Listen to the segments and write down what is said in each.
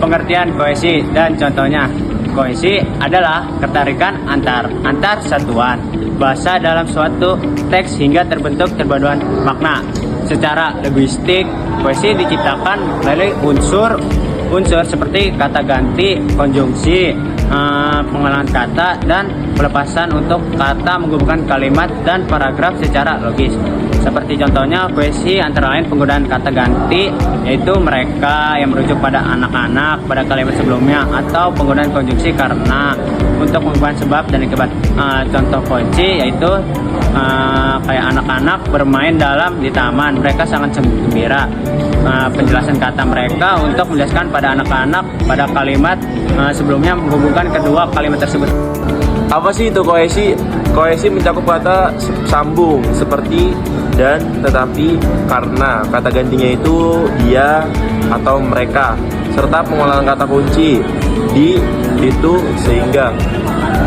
Pengertian kohesi dan contohnya. Kohesi adalah ketertarikan antar satuan bahasa dalam suatu teks hingga terbentuk perpaduan makna. Secara linguistik, kohesi diciptakan melalui unsur seperti kata ganti, konjungsi, pengulangan kata, dan pelepasan untuk kata menghubungkan kalimat dan paragraf secara logis. Seperti contohnya kohesi antara lain penggunaan kata ganti, yaitu mereka yang merujuk pada anak-anak pada kalimat sebelumnya, atau penggunaan konjungsi karena untuk menghubungkan sebab dan akibat. Contoh kunci yaitu kayak anak-anak bermain di taman, mereka sangat gembira. Penjelasan kata mereka untuk menjelaskan pada anak-anak pada kalimat sebelumnya menghubungkan kedua kalimat tersebut. Apa sih itu kohesi? Kohesi mencakup kata sambung seperti dan, tetapi, karena. Kata gantinya itu dia atau mereka, serta pengulangan kata kunci di, itu, sehingga.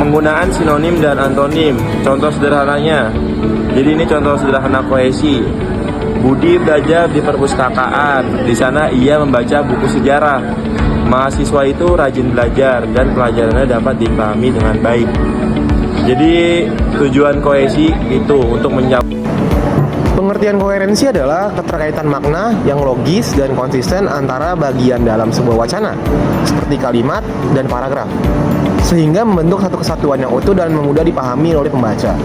Penggunaan sinonim dan antonim. Contoh sederhananya. Jadi ini contoh sederhana kohesi. Budi belajar di perpustakaan. Di sana ia membaca buku sejarah. Mahasiswa itu rajin belajar dan pelajarannya dapat dipahami dengan baik. Jadi tujuan kohesi itu untuk mencapai. Pengertian koherensi adalah keterkaitan makna yang logis dan konsisten antara bagian dalam sebuah wacana, seperti kalimat dan paragraf, sehingga membentuk satu kesatuan yang utuh dan mudah dipahami oleh pembaca.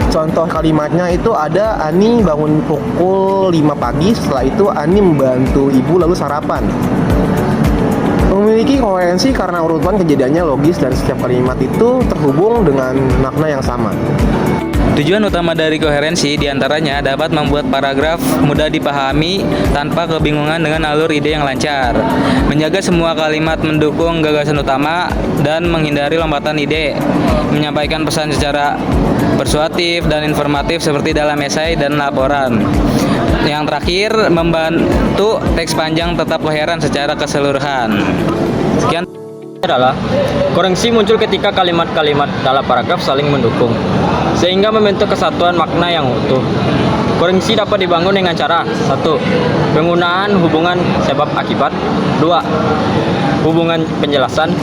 Contoh kalimatnya itu ada Ani bangun pukul 5 pagi, setelah itu Ani membantu ibu lalu sarapan. Memiliki koherensi karena urutan kejadiannya logis dan setiap kalimat itu terhubung dengan makna yang sama. Tujuan utama dari koherensi diantaranya dapat membuat paragraf mudah dipahami tanpa kebingungan dengan alur ide yang lancar, menjaga semua kalimat mendukung gagasan utama, dan menghindari lompatan ide, menyampaikan pesan secara persuasif dan informatif seperti dalam esai dan laporan. Yang terakhir, membantu teks panjang tetap koheren secara keseluruhan. Sekian adalah koherensi muncul ketika kalimat-kalimat dalam paragraf saling mendukung sehingga membentuk kesatuan makna yang utuh. Koherensi dapat dibangun dengan cara 1. Penggunaan hubungan sebab akibat. 2. Hubungan penjelasan.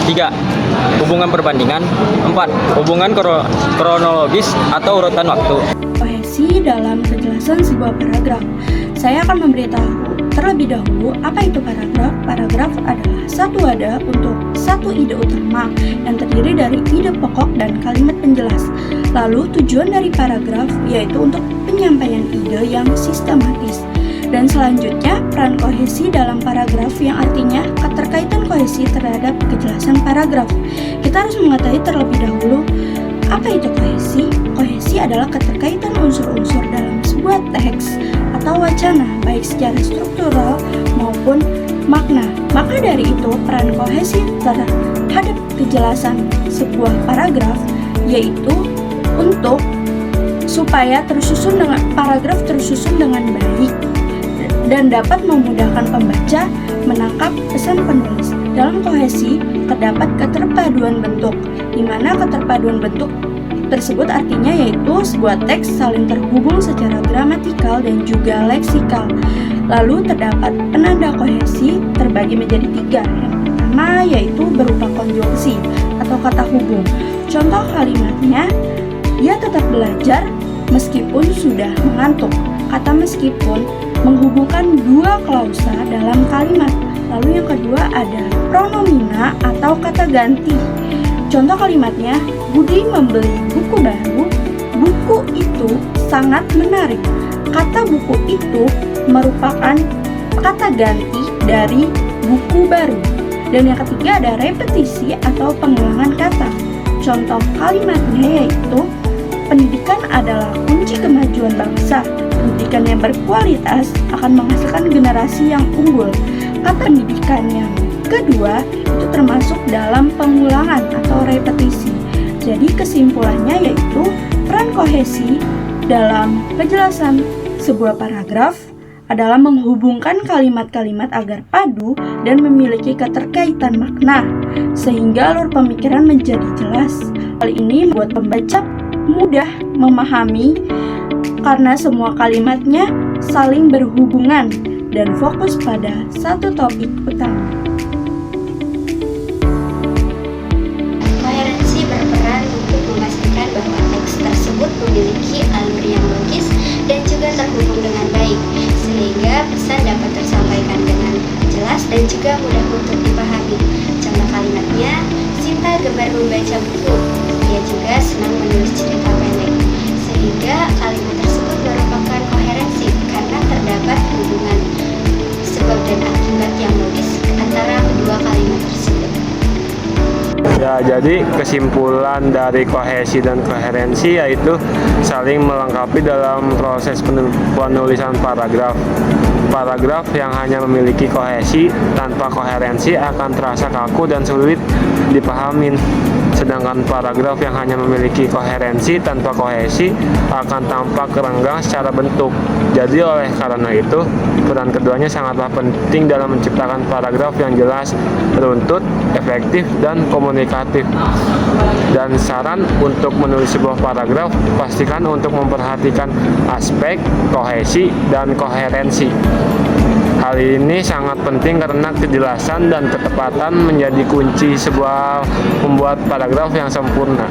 3. Hubungan perbandingan. 4. Hubungan kronologis atau urutan waktu. Kohesi dalam kejelasan sebuah paragraf. Saya akan memberitahu terlebih dahulu apa itu paragraf. Paragraf adalah satu wadah untuk satu ide utama yang terdiri dari ide pokok dan kalimat penjelas. Lalu tujuan dari paragraf yaitu untuk penyampaian ide yang sistematis. Dan selanjutnya peran kohesi dalam paragraf yang artinya keterkaitan kohesi terhadap kejelasan paragraf. Kita harus mengetahui terlebih dahulu apa itu kohesi. Kohesi adalah keterkaitan unsur-unsur dalam sebuah teks atau wacana, baik secara struktural maupun makna. Maka dari itu, peran kohesi terhadap kejelasan sebuah paragraf yaitu untuk supaya paragraf tersusun dengan baik dan dapat memudahkan pembaca menangkap pesan penulis. Dalam kohesi terdapat keterpaduan bentuk, di mana keterpaduan bentuk tersebut artinya yaitu sebuah teks saling terhubung secara gramatikal dan juga leksikal. Lalu terdapat penanda kohesi terbagi menjadi 3. Yang pertama yaitu berupa konjungsi atau kata hubung. Contoh kalimatnya, dia tetap belajar meskipun sudah mengantuk. Kata meskipun menghubungkan dua klausa dalam kalimat. Lalu yang kedua ada pronomina atau kata ganti. Contoh kalimatnya, Budi membeli buku baru. Buku itu sangat menarik. Kata buku itu merupakan kata ganti dari buku baru. Dan yang ketiga ada repetisi atau pengulangan kata. Contoh kalimatnya yaitu, pendidikan adalah kunci kemajuan bangsa. Pendidikan yang berkualitas akan menghasilkan generasi yang unggul. Kata pendidikan yang kedua itu termasuk dalam pengulangan atau repetisi. Jadi kesimpulannya yaitu peran kohesi dalam kejelasan sebuah paragraf adalah menghubungkan kalimat-kalimat agar padu dan memiliki keterkaitan makna sehingga alur pemikiran menjadi jelas. Hal ini membuat pembaca mudah memahami karena semua kalimatnya saling berhubungan dan fokus pada satu topik utama. dan juga mudah untuk dipahami. Contoh kalimatnya, Sinta gemar membaca buku. Ia juga senang menulis cerita pendek. Sehingga kalimat tersebut merupakan koherensi karena terdapat hubungan sebab dan akibat yang logis antara kedua kalimat tersebut. Ya, jadi kesimpulan dari kohesi dan koherensi yaitu saling melengkapi dalam proses penulisan paragraf. Paragraf yang hanya memiliki kohesi tanpa koherensi akan terasa kaku dan sulit dipahamin. Sedangkan paragraf yang hanya memiliki koherensi tanpa kohesi akan tampak renggang secara bentuk. Jadi oleh karena itu, peran keduanya sangatlah penting dalam menciptakan paragraf yang jelas, runtut, efektif, dan komunikatif. Dan saran untuk menulis sebuah paragraf, pastikan untuk memperhatikan aspek, kohesi, dan koherensi. Hal ini sangat penting karena kejelasan dan ketepatan menjadi kunci sebuah membuat paragraf yang sempurna.